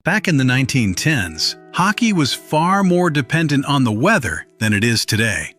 Back in the 1910s, hockey was far more dependent on the weather than it is today.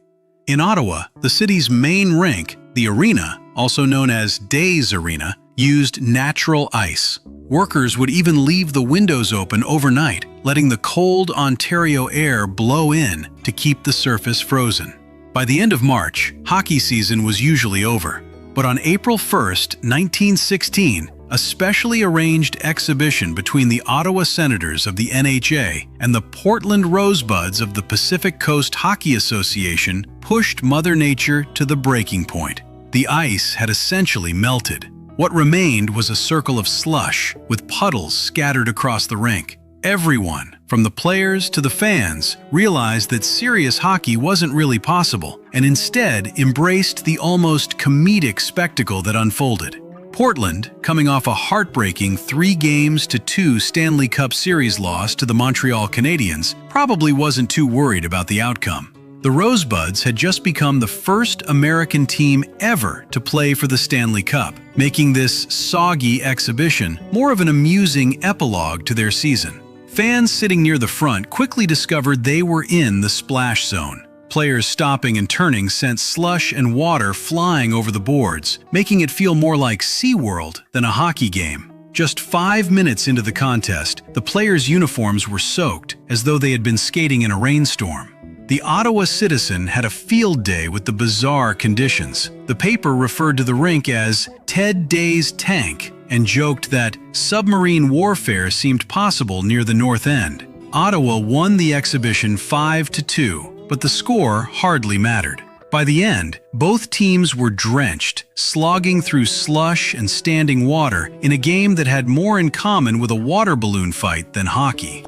In Ottawa, the city's main rink, the arena, also known as Days Arena, used natural ice. Workers would even leave the windows open overnight, letting the cold Ontario air blow in to keep the surface frozen. By the end of March, hockey season was usually over. But on April 1st, 1916, a specially arranged exhibition between the Ottawa Senators of the NHA and the Portland Rosebuds of the Pacific Coast Hockey Association pushed Mother Nature to the breaking point. The ice had essentially melted. What remained was a circle of slush, with puddles scattered across the rink. Everyone, from the players to the fans, realized that serious hockey wasn't really possible, and instead embraced the almost comedic spectacle that unfolded. Portland, coming off a heartbreaking 3-2 Stanley Cup Series loss to the Montreal Canadiens, probably wasn't too worried about the outcome. The Rosebuds had just become the first American team ever to play for the Stanley Cup, making this soggy exhibition more of an amusing epilogue to their season. Fans sitting near the front quickly discovered they were in the splash zone. Players stopping and turning sent slush and water flying over the boards, making it feel more like SeaWorld than a hockey game. Just 5 minutes into the contest, the players' uniforms were soaked, as though they had been skating in a rainstorm. The Ottawa Citizen had a field day with the bizarre conditions. The paper referred to the rink as Ted Day's Tank and joked that submarine warfare seemed possible near the north end. Ottawa won the exhibition 5-2, but the score hardly mattered. By the end, both teams were drenched, slogging through slush and standing water in a game that had more in common with a water balloon fight than hockey.